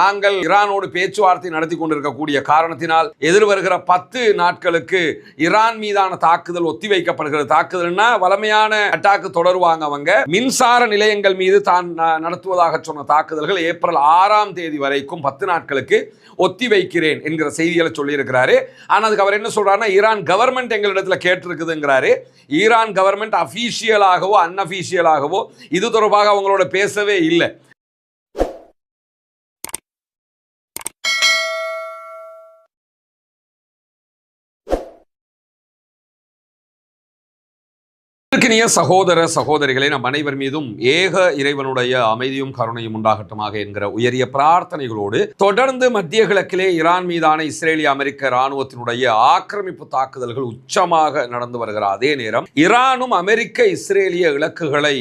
நாங்கள் ஈரானோடு பேச்சுவார்த்தை நடத்தி கொண்டிருக்கக்கூடிய காரணத்தினால் எதிர்வருகிற 10 நாட்களுக்கு ஈரான் மீதான தாக்குதல் ஒத்திவைக்கப்படுகிறது. தாக்குதல்னா வலிமையான அட்டாக்கு தொடருவாங்க. அவங்க மின்சார நிலையங்கள் மீது தான் நடத்துவதாக சொன்ன தாக்குதல்கள் ஏப்ரல் 6ஆம் தேதி வரைக்கும் 10 நாட்களுக்கு ஒத்திவைக்கிறேன் என்கிற செய்திகளை சொல்லியிருக்கிறாரு. ஆனால் அதுக்கு அவர் என்ன சொல்றாருன்னா, ஈரான் கவர்மெண்ட் எங்களிடத்துல கேட்டிருக்குதுங்கிறாரு. ஈரான் கவர்மெண்ட் அபிஷியலாகவோ அன்அபிஷியலாகவோ இது தொடர்பாக அவங்களோட பேசவே இல்லை. சகோதர சகோதரிகளை நம் அனைவர் மீதும் ஏக இறைவனுடைய அமைதியும் கருணையும் உண்டாகட்டுமாக என்கிற உயரிய பிரார்த்தனைகளோடு தொடர்ந்து மத்திய கிழக்கிலே ஈரான் மீதான இஸ்ரேலிய அமெரிக்க இராணுவத்தினுடைய ஆக்கிரமிப்பு தாக்குதல்கள் உச்சமாக நடந்து வருகிற அதே நேரம் ஈரானும் அமெரிக்க இஸ்ரேலிய இலக்குகளை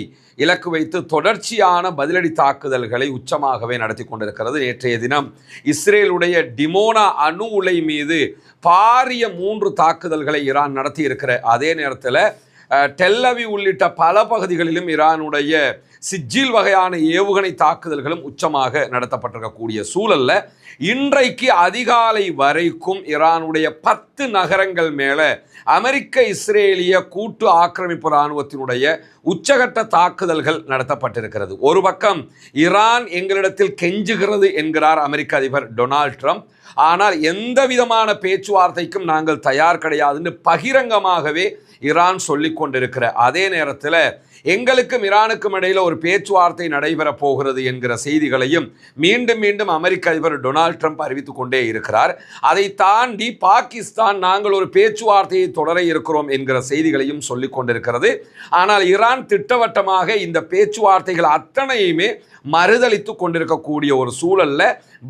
இலக்கு வைத்து தொடர்ச்சியான பதிலடி தாக்குதல்களை உச்சமாகவே நடத்தி கொண்டிருக்கிறது. நேற்றைய தினம் இஸ்ரேலுடைய டிமோனா அணு உலை மீது பாரிய 3 தாக்குதல்களை ஈரான் நடத்தி இருக்கிற அதே நேரத்தில் டெல் அவீவ் உள்ளிட்ட பல பகுதிகளிலும் ஈரானுடைய சிஜில் வகையான ஏவுகணை தாக்குதல்களும் உச்சமாக நடத்தப்பட்டிருக்கக்கூடிய சூழல்ல இன்றைக்கு அதிகாலை வரைக்கும் ஈரானுடைய 10 நகரங்கள் மேல அமெரிக்க இஸ்ரேலிய கூட்டு ஆக்கிரமிப்பு இராணுவத்தினுடைய உச்சகட்ட தாக்குதல்கள் நடத்தப்பட்டிருக்கிறது. ஒரு பக்கம் ஈரான் எங்களிடத்தில் கெஞ்சுகிறது என்கிறார் அமெரிக்க அதிபர் டொனால்ட் ட்ரம்ப். ஆனால் எந்த விதமான பேச்சுவார்த்தைக்கும் நாங்கள் தயார் கிடையாதுன்னு பகிரங்கமாகவே ஈரான் சொல்லிக் கொண்டிருக்கிற அதே நேரத்தில் எங்களுக்கும் ஈரானுக்கும் இடையில் ஒரு பேச்சுவார்த்தை நடைபெறப் போகிறது என்கிற செய்திகளையும் மீண்டும் மீண்டும் அமெரிக்க அதிபர் டொனால்ட் ட்ரம்ப் அறிவித்துக் கொண்டே இருக்கிறார். அதை தாண்டி பாகிஸ்தான் நாங்கள் ஒரு பேச்சுவார்த்தையை தொடர இருக்கிறோம் என்கிற செய்திகளையும் சொல்லிக் கொண்டிருக்கிறது. ஆனால் ஈரான் திட்டவட்டமாக இந்த பேச்சுவார்த்தைகள் அத்தனையுமே மறுதளித்து கொண்டிருக்கக்கூடிய ஒரு சூழல்ல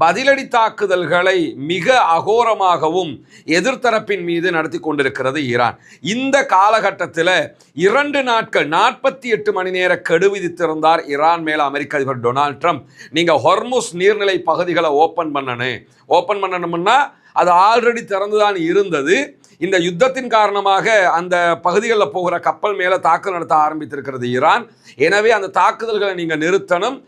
பதிலடி தாக்குதல்களை மிக அகோரமாகவும் எதிர்த்தரப்பின் மீது நடத்தி கொண்டிருக்கிறது ஈரான். இந்த காலகட்டத்தில் 2 நாட்கள் 48 மணி நேர கெடு விதித்திருந்தார் ஈரான் மேல அமெரிக்க அதிபர் டொனால்ட் ட்ரம்ப். நீங்க ஹொர்முஸ் நீர்நிலை பகுதிகளை ஓபன் பண்ணணும்னா அது ஆல்ரெடி திறந்துதான் இருந்தது. இந்த யுத்தத்தின் காரணமாக அந்த பகுதிகளில் போகிற கப்பல் மேல தாக்குதல் நடத்த ஆரம்பித்திருக்கிறது ஈரான். எனவே அந்த தாக்குதல்களை நீங்க நிறுத்தணும்.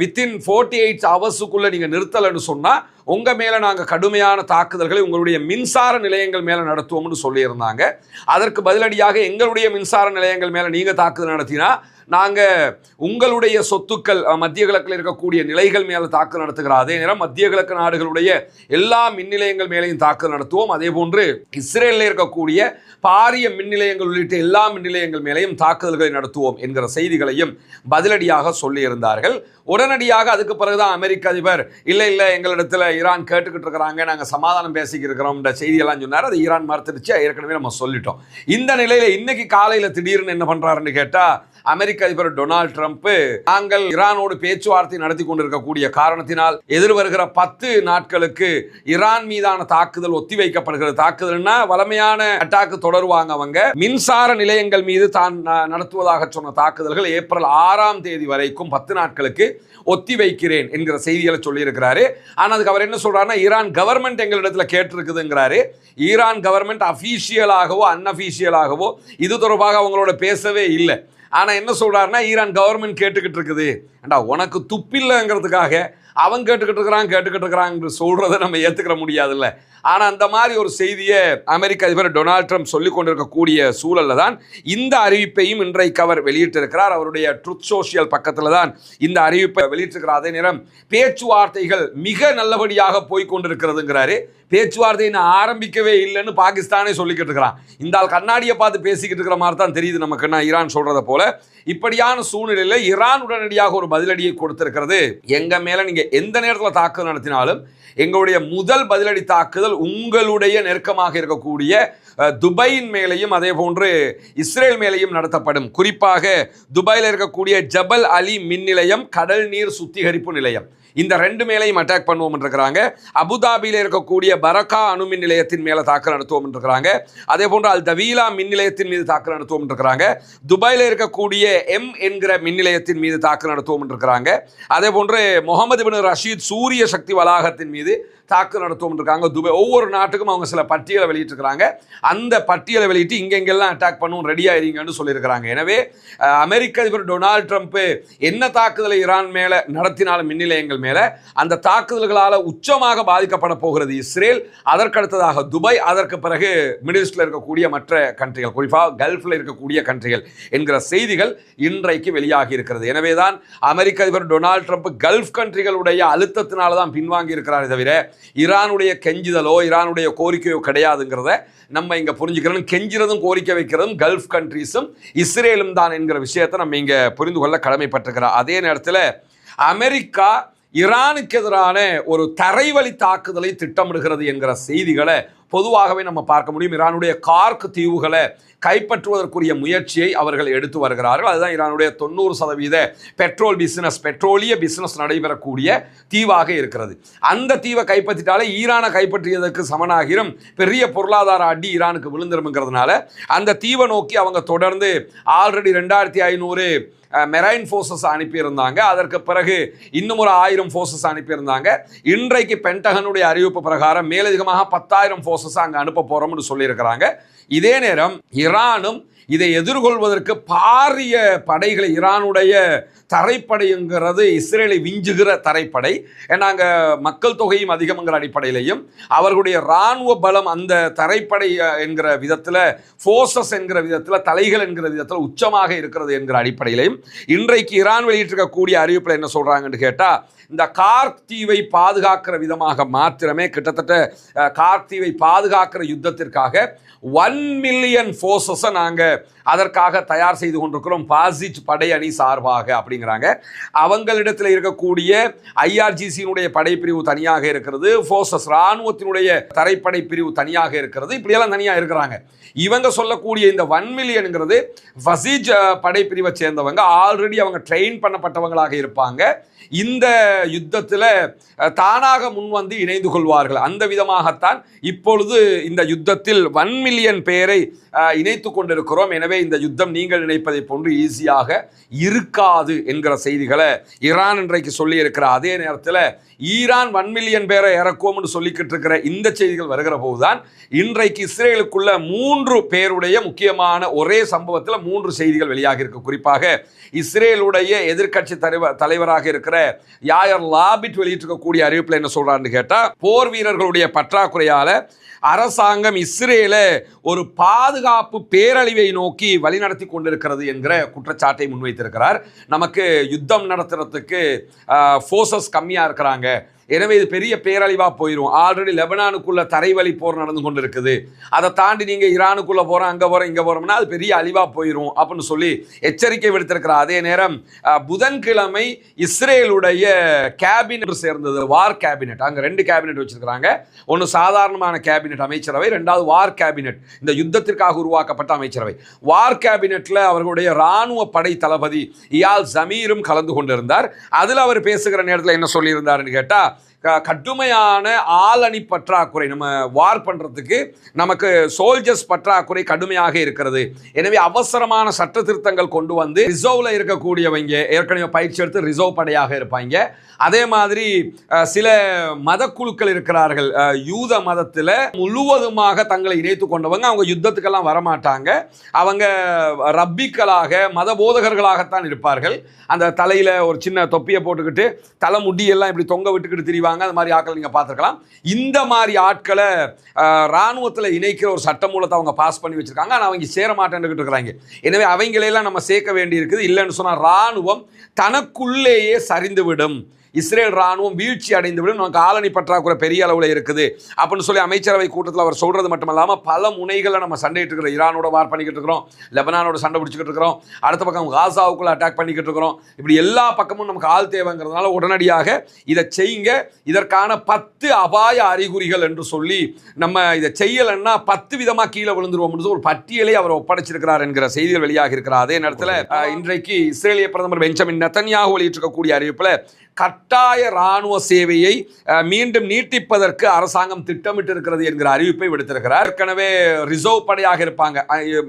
வித்தின் 48 ஹவர்ஸுக்குள்ள நீங்க நிறுத்தலைன்னு சொன்னா உங்க மேல நாங்க கடுமையான தாக்குதல்களை உங்களுடைய மின்சார நிலையங்கள் மேல நடத்துவோம்னு சொல்லியிருந்தாங்க. அதற்கு பதிலடியாக எங்களுடைய மின்சார நிலையங்கள் மேல நீங்க தாக்குதல் நடத்தினா நாங்கள் உங்களுடைய சொத்துக்கள் மத்திய கிழக்கில் இருக்கக்கூடிய நிலைகள் மேலே தாக்குதல் நடத்துகிறோம். அதே நேரம் மத்திய கிழக்கு நாடுகளுடைய எல்லா மின் நிலையங்கள் மேலேயும் தாக்குதல் நடத்துவோம். அதே போன்று இஸ்ரேலில் இருக்கக்கூடிய பாரிய மின் நிலையங்கள் உள்ளிட்ட எல்லா மின் நிலையங்கள் மேலேயும் தாக்குதல்களை நடத்துவோம் என்கிற செய்திகளையும் பதிலடியாக சொல்லியிருந்தார்கள். உடனடியாக அதுக்கு பிறகுதான் அமெரிக்க அதிபர் இல்லை எங்களிடத்தில் ஈரான் கேட்டுக்கிட்டு இருக்கிறாங்க, நாங்கள் சமாதானம் பேசிக்கிட்டு இருக்கிறோம் செய்தியெல்லாம் சொன்னார். அது ஈரான் மறுத்துருச்சு, ஏற்கனவே நம்ம சொல்லிட்டோம். இந்த நிலையில் இன்னைக்கு காலையில் திடீர்னு என்ன பண்ணுறாருன்னு கேட்டால் அமெரிக்க அதிபர் டொனால்ட் ட்ரம்ப் நாங்கள் ஈரானோடு பேச்சுவார்த்தை நடத்தி கொண்டிருக்கக்கூடிய காரணத்தினால் எதிர்வருகிற 10 நாட்களுக்கு ஈரான் மீதான தாக்குதல் ஒத்திவைக்கப்படுகிறது. தாக்குதல்னா வலிமையான அட்டாக்கு தொடருவாங்க. அவங்க மின்சார நிலையங்கள் மீது தான் நடத்துவதாக சொன்ன தாக்குதல்கள் ஏப்ரல் 6ஆம் தேதி வரைக்கும் 10 நாட்களுக்கு ஒத்திவைக்கிறேன் என்கிற செய்திகளை சொல்லியிருக்கிறாரு. ஆனால் அதுக்கு அவர் என்ன சொல்றாருன்னா, ஈரான் கவர்மெண்ட் எங்களிடத்துல கேட்டிருக்குதுங்கிறாரு. ஈரான் கவர்மெண்ட் அபிஷியலாகவோ அன்அபிஷியலாகவோ இது தொடர்பாக அவங்களோட பேசவே இல்லை. ஆனால் என்ன சொல்கிறாருன்னா, ஈரான் கவர்மெண்ட் கேட்டுக்கிட்டு இருக்குது. ஏண்டா உனக்கு துப்பில்லைங்கிறதுக்காக அவன் கேட்டுக்கிட்டு இருக்கிறாங்க சொல்கிறத நம்ம ஏற்றுக்கிற முடியாதுல்ல. ஆனால் அந்த மாதிரி ஒரு செய்தியை அமெரிக்க அதிபர் டொனால்ட் ட்ரம்ப் சொல்லிக் கொண்டிருக்கக்கூடிய சூழலில் தான் இந்த அறிவிப்பையும் இன்றைக்கு அவர் வெளியிட்டிருக்கிறார். அவருடைய ட்ரூத் சோஷியல் பக்கத்தில் தான் இந்த அறிவிப்பை வெளியிட்டிருக்கிறார். அதே நேரம் பேச்சுவார்த்தைகள் மிக நல்லபடியாக போய்கொண்டிருக்கிறதுங்கிறாரு. பேச்சுவார்த்தை நான் ஆரம்பிக்கவே இல்லைன்னு பாகிஸ்தானே சொல்லிக்கிட்டு இருக்கிறான். இந்த ஆள் கண்ணாடியை பார்த்து பேசிக்கிட்டு இருக்கிற மாதிரி தான் தெரியுது நமக்கு. நான் ஈரான் சொல்றதை போல இப்படியான சூழ்நிலையில் ஈரான் உடனடியாக ஒரு பதிலடியை கொடுத்திருக்கிறது. எங்க மேல நீங்க எந்த நேரத்தில் தாக்குதல் நடத்தினாலும் எங்களுடைய முதல் பதிலடி தாக்குதல் உங்களுடைய நெருக்கமாக இருக்கக்கூடிய துபாயின் மேலையும் அதே போன்று இஸ்ரேல் மேலையும் நடத்தப்படும். குறிப்பாக துபாயில் இருக்கக்கூடிய ஜபல் அலி மின் நிலையம், கடல் நீர் சுத்திகரிப்பு நிலையம், இந்த 2 மேலையும் அட்டாக் பண்ணுவோம் இருக்கிறாங்க. அபுதாபியில் இருக்கக்கூடிய பரக்கா அணுமின் நிலையத்தின் மேலே தாக்குதல் நடத்துவோம் இருக்கிறாங்க. அதே போன்று அல் தவீலா மின் நிலையத்தின் மீது தாக்குதல் நடத்துவோம் இருக்கிறாங்க. துபாயில் இருக்கக்கூடிய என்கிற மின் நிலையத்தின் மீது தாக்குதல் நடத்துவோம் இருக்கிறாங்க. அதே போன்று முகமது பின் ரஷீத் சூரிய சக்தி வளாகத்தின் மீது தாக்குதல் நடத்துவோம் இருக்காங்க. துபாய் ஒவ்வொரு நாட்டுக்கும் அவங்க சில பட்டியலை வெளியிட்டிருக்கிறாங்க. அந்த பட்டியலை வெளியிட்டு இங்கெங்கெல்லாம் அட்டாக் பண்ணுவோம் ரெடி ஆயிருங்கன்னு சொல்லியிருக்கிறாங்க. எனவே அமெரிக்க அதிபர் டொனால்ட் ட்ரம்ப் என்ன தாக்குதலை ஈரான் மேலே நடத்தினாலும் மின் நிலையங்கள் தாக்குதல்கள் மேல. அந்த தாக்குதல்களால் உச்சமாக பாதிக்கப்பட போகிறது இஸ்ரேல், அதற்கடுத்ததாக துபாய், அதற்கு பிறகு மிடில் ஈஸ்ட்ல இருக்கக்கூடிய மற்ற கண்ட்ரிகள், குறிப்பாக கல்ஃப்ல இருக்கக்கூடிய கண்ட்ரிகள் என்கிற செய்திகள் இன்றைக்கு வெளியாகி இருக்கிறது. எனவேதான் அமெரிக்க அதிபர் டொனால்ட் ட்ரம்ப் கல்ஃப் கண்ட்ரிகளுடைய அழுத்தத்தினால தான் பின்வாங்கி இருக்கிறார் தவிர ஈரானுடைய கெஞ்சுதலோ ஈரானுடைய கோரிக்கையோ கிடையாதுங்கிறத நம்ம இங்க புரிஞ்சுக்கிறோம். கெஞ்சுறதும் கோரிக்கை வைக்கிறதும் கல்ஃப் கண்ட்ரீஸும் இஸ்ரேலும் தான் என்கிற விஷயத்தை நம்ம இங்க புரிந்து கொள்ள கடமைப்பட்டிருக்கிறோம். அதே நேரத்தில் அமெரிக்கா ஈரானுக்கு எதிரான ஒரு தரைவழி தாக்குதலை திட்டமிடுகிறது என்கிற செய்திகளை பொதுவாகவே நம்ம பார்க்க முடியும். ஈரானுடைய கார்க் தீவுகளை கைப்பற்றுவதற்குரிய முயற்சியை அவர்கள் எடுத்து வருகிறார்கள். அதுதான் ஈரானுடைய 90% பெட்ரோலிய பிசினஸ் நடைபெறக்கூடிய தீவாக இருக்கிறது. அந்த தீவை கைப்பற்றிட்டாலே ஈரானை கைப்பற்றியதற்கு சமனாகிரும், பெரிய பொருளாதார அடி ஈரானுக்கு விழுந்துரும்ங்கிறதுனால அந்த தீவை நோக்கி அவங்க தொடர்ந்து ஆல்ரெடி 2500 மெரைன் ஃபோர்ஸஸ் அனுப்பியிருந்தாங்க. அதற்கு பிறகு இன்னும் ஒரு 1000 ஃபோர்ஸஸ் அனுப்பியிருந்தாங்க. இன்றைக்கு பென்டகனுடைய அறிவிப்பு பிரகாரம் மேலதிகமாக 10,000 ஃபோர்ஸஸ் அங்கே அனுப்ப போறோம்னு சொல்லியிருக்கிறாங்க. இதே நேரம் ஈரானும் இதை எதிர்கொள்வதற்கு பாரிய படைகளை, ஈரானுடைய தரைப்படைங்கிறது இஸ்ரேலை விஞ்சுகிற தரைப்படை, ஏன்னா அங்கே மக்கள் தொகையும் அதிகம்ங்கிற அடிப்படையிலையும் அவர்களுடைய இராணுவ பலம் அந்த தரைப்படை என்கிற விதத்தில், ஃபோர்ஸஸ் என்கிற விதத்தில், தலைகள் என்கிற விதத்தில் உச்சமாக இருக்கிறது என்கிற அடிப்படையிலையும் இன்றைக்கு ஈரான் வெளியிட்டிருக்கக்கூடிய அறிவிப்பில் என்ன சொல்கிறாங்கன்னு கேட்டால், இந்த கார்க் தீவை பாதுகாக்கிற விதமாக மாத்திரமே கிட்டத்தட்ட கார்க் தீவை பாதுகாக்கிற யுத்தத்திற்காக 1 மில்லியன் ஃபோர்ஸஸை நாங்கள் அதற்காக தயார் செய்து கொண்டிருக்கிறோம் பாசிச் படை அணி சார்பாக அப்படிங்கிறாங்க. அவங்களிடத்தில் இருக்கக்கூடிய IRGC-னுடைய படைப்பிரிவு தனியாக இருக்கிறது, ஃபோர்ஸஸ் இராணுவத்தினுடைய தரைப்படை பிரிவு தனியாக இருக்கிறது, இப்படியெல்லாம் தனியாக இருக்கிறாங்க. இவங்க சொல்லக்கூடிய இந்த 1 மில்லியனுங்கிறது ஃபசீஜ் படைப்பிரிவை சேர்ந்தவங்க, ஆல்ரெடி அவங்க ட்ரெயின் பண்ணப்பட்டவங்களாக இருப்பாங்க. இந்த யுத்தத்தில் தானாக முன்வந்து இணைந்து கொள்வார்கள். அந்த விதமாகத்தான் இப்பொழுது இந்த யுத்தத்தில் 1 மில்லியன் பேரை இணைத்து கொண்டிருக்கிறோம். எனவே இந்த யுத்தம் நீங்கள் நினைப்பதை போன்று ஈஸியாக இருக்காது என்கிற செய்திகளை ஈரான் இன்றைக்கு சொல்லி இருக்கிற அதே நேரத்தில் ஈரான் 1 மில்லியன் பேரை இறக்குவோம்னு சொல்லிக்கிட்டு இருக்கிற இந்த செய்திகள் வருகிற போதுதான் இன்றைக்கு இஸ்ரேலுக்குள்ள 3 பேருடைய முக்கியமான ஒரே சம்பவத்தில் 3 செய்திகள் வெளியாக இருக்கு. குறிப்பாக இஸ்ரேலுடைய எதிர்க்கட்சி தலைவராக இருக்கிற யாயர் லாபிட் வெளியிட்டிருக்கக்கூடிய அறிவிப்பில் என்ன சொல்றாருன்னு கேட்டா, போர் வீரர்களுடைய பற்றாக்குறையால அரசாங்கம் இஸ்ரேலை ஒரு பாதுகாப்பு பேரழிவை நோக்கி வழிநடத்தி கொண்டிருக்கிறது என்கிற குற்றச்சாட்டை முன்வைத்திருக்கிறார். நமக்கு யுத்தம் நடத்துறதுக்கு ஃபோர்ஸஸ் கம்மியாக இருக்கிறாங்க, எனவே இது பெரிய பேரழிவாக போயிடும். ஆல்ரெடி லெபனானுக்குள்ள தரைவழி போர் நடந்து கொண்டு இருக்குது, அதை தாண்டி நீங்கள் ஈரானுக்குள்ளே போகிறோம், அங்கே போகிறோம், இங்கே போகிறோம்னா அது பெரிய அழிவாக போயிடும் அப்படின்னு சொல்லி எச்சரிக்கை விடுத்திருக்கிறார். அதே நேரம் புதன்கிழமை இஸ்ரேலுடைய கேபினெட் சேர்ந்தது, வார் கேபினெட். அங்கே 2 கேபினெட் வச்சிருக்கிறாங்க. ஒன்று சாதாரணமான கேபினெட் அமைச்சரவை, 2வது வார் கேபினெட், இந்த யுத்தத்திற்காக உருவாக்கப்பட்ட அமைச்சரவை. வார் கேபினெட்டில் அவர்களுடைய இராணுவ படை தளபதி இயால் ஜமீரும் கலந்து கொண்டிருந்தார். அதில் அவர் பேசுகிற நேரத்தில் என்ன சொல்லியிருந்தாருன்னு கேட்டால், கடுமையான ஆளணி பற்றாக்குறை, நம்ம வார் பண்ணுறதுக்கு நமக்கு சோல்ஜர்ஸ் பற்றாக்குறை கடுமையாக இருக்கிறது. எனவே அவசரமான சட்ட திருத்தங்கள் கொண்டு வந்து ரிசர்வ்ல இருக்கக்கூடியவங்க ஏற்கனவே பயிற்சி எடுத்து ரிசர்வ் படையாக இருப்பாங்க. அதே மாதிரி சில மத குழுக்கள் இருக்கிறார்கள், யூத மதத்தில் முழுவதுமாக தங்களை இணைத்து கொண்டவங்க, அவங்க யுத்தத்துக்கெல்லாம் வரமாட்டாங்க, அவங்க ரப்பிக்களாக மத போதகர்களாகத்தான் இருப்பார்கள். அந்த தலையில் ஒரு சின்ன தொப்பியை போட்டுக்கிட்டு தலை முடியெல்லாம் இப்படி தொங்க விட்டுக்கிட்டு திரிவாங்க. அந்த மாதிரி ஆட்கள் நீங்கள் பார்த்துருக்கலாம். இந்த மாதிரி ஆட்களை இராணுவத்தில் இணைக்கிற ஒரு சட்டமூலத்தை அவங்க பாஸ் பண்ணி வச்சிருக்காங்க. ஆனால் அவங்க சேர மாட்டேன்னு இருக்கிறாங்க. எனவே அவங்களையெல்லாம் நம்ம சேர்க்க வேண்டி இருக்குது. இல்லைன்னு சொன்னால் இராணுவம் தனக்குள்ளேயே சரிந்துவிடும், இஸ்ரேல் ராணுவம் வீழ்ச்சி அடைந்துவிடும், நமக்கு ஆளணி பற்றாக்குறை பெரிய அளவில் இருக்குது அப்படின்னு சொல்லி அமைச்சரவை கூட்டத்தில் அவர் சொல்றது மட்டுமல்லாமல் பல முனைகளை நம்ம சண்டையிட்டு இருக்கிறோம். ஈரானோட வார் பண்ணிக்கிட்டு இருக்கிறோம், லெபனானோட சண்டை பிடிச்சிக்கிட்டு இருக்கிறோம், அடுத்த பக்கம் காசாவுக்குள்ள அட்டாக் பண்ணிக்கிட்டு இருக்கிறோம். இப்படி எல்லா பக்கமும் நமக்கு ஆள் தேவைங்கிறதுனால உடனடியாக இதை செய்யுங்க, இதற்கான 10 அபாய அறிகுறிகள் என்று சொல்லி நம்ம இதை செய்யலைன்னா 10 விதமாக கீழே விழுந்துருவோம் ஒரு பட்டியலை அவர் ஒப்படைச்சிருக்கிறார் என்கிற செய்திகள் வெளியாக இருக்கிறார். அதே நேரத்தில் இன்றைக்கு இஸ்ரேலிய பிரதமர் பெஞ்சமின் நெத்தன்யாகு வெளியிட்டிருக்கக்கூடிய அறிவிப்பில் கட்டாய இராணுவ சேவையை மீண்டும் நீட்டிப்பதற்கு அரசாங்கம் திட்டமிட்டு இருக்கிறது என்கிற அறிவிப்பை விடுத்திருக்கிறார். ஏற்கனவே ரிசர்வ் படையாக இருப்பாங்க,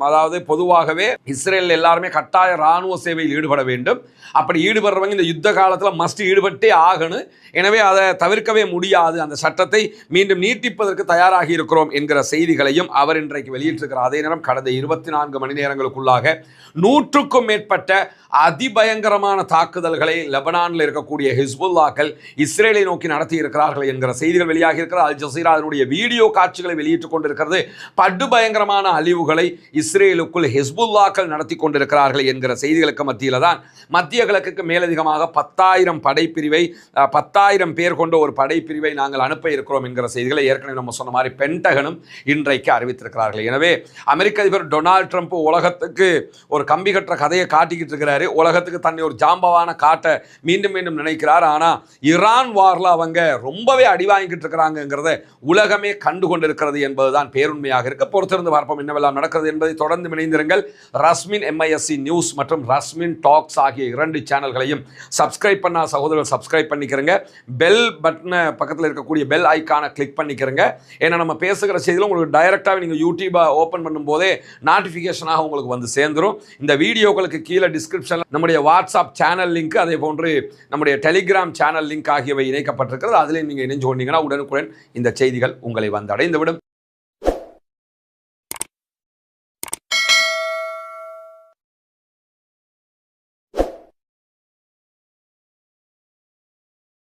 அதாவது பொதுவாகவே இஸ்ரேல் எல்லாருமே கட்டாய இராணுவ சேவையில் ஈடுபட வேண்டும். அப்படி ஈடுபடுறவங்க இந்த யுத்த காலத்தில் மஸ்ட் ஈடுபட்டே ஆகணும். எனவே அதை தவிர்க்கவே முடியாது, அந்த சட்டத்தை மீண்டும் நீட்டிப்பதற்கு தயாராகி இருக்கிறோம் என்கிற செய்திகளையும் அவர் இன்றைக்கு வெளியிட்டிருக்கிறார். அதே நேரம் கடந்த 24 மணி நேரங்களுக்குள்ளாக 100க்கும் மேற்பட்ட அதிபயங்கரமான தாக்குதல்களை லெபனானில் இருக்கக்கூடிய ஹிஸ்புல்லாக்கள் இஸ்ரேலை நோக்கி நடத்தி இருக்கிறார்கள் என்கிற செய்திகள் வெளியாகி இருக்கிறது. அல் ஜசீரா அதனுடைய வீடியோ காட்சிகளை வெளியிட்டுக் கொண்டிருக்கிறது. படுபயங்கரமான அழிவுகளை இஸ்ரேலுக்குள் ஹிஸ்புல்லாக்கள் நடத்தி கொண்டிருக்கிறார்கள் என்கிற செய்திகளுக்கு மத்தியில் தான் மத்திய கிழக்குக்கு மேலதிகமாக 10,000 படைப்பிரிவை 10,000 பேர் கொண்ட ஒரு படைப்பிரிவை நாங்கள் அனுப்ப இருக்கிறோம் என்கிற செய்திகளை ஏற்கனவே நம்ம சொன்ன மாதிரி பென்டகனும் இன்றைக்கு அறிவித்திருக்கிறார்கள். எனவே அமெரிக்க அதிபர் டொனால்ட் ட்ரம்ப் உலகத்துக்கு ஒரு கம்பி கட்டுற கதையை காட்டிக்கிட்டு இருக்கிறாரு. உலகத்துக்கு தன்னை ஒரு ஜாம்பவான காட்ட மீண்டும் மீண்டும் நினைக்கிறார். ஆனால் ஈரான் வார்ல அவங்க ரொம்பவே அடி வாங்கிட்டு இருக்கிறாங்கிறத உலகமே கண்டு கொண்டிருக்கிறது என்பதுதான் பேருண்மையாக இருக்க. பொறுத்திருந்து பார்ப்போம் என்னவெல்லாம் நடக்கிறது என்பதை. தொடர்ந்து இணைந்திருங்கள். ரஸ்மின் MISC நியூஸ் மற்றும் ரஸ்மின் டாக்ஸ் ஆகிய 2 சேனல்களையும் சப்ஸ்கிரைப் பண்ண சகோதரர்கள் சப்ஸ்கிரைப் பண்ணிக்கிறங்க. பெல் பட்டனை பக்கத்தில் இருக்கக்கூடிய பெல் ஐக்கானை கிளிக் பண்ணிக்கிறங்க. ஏன்னா நம்ம பேசுகிற செய்தியில் உங்களுக்கு டைரக்டாக நீங்கள் யூடியூபை ஓப்பன் பண்ணும்போதே நோட்டிஃபிகேஷனாக உங்களுக்கு வந்து சேர்ந்துடும். இந்த வீடியோக்களுக்கு கீழே டிஸ்கிரிப்ஷனில் நம்முடைய வாட்ஸ்அப் சேனல் லிங்க், அதே போன்று நம்முடைய டெலிகிராம் சேனல் லிங்க் ஆகியவை இணைக்கப்பட்டிருக்கிறது. அதில் நீங்கள் இணைஞ்சு கொண்டீங்கன்னா உடனுக்குடன் இந்த செய்திகள் உங்களை வந்து அடைந்துவிடும்.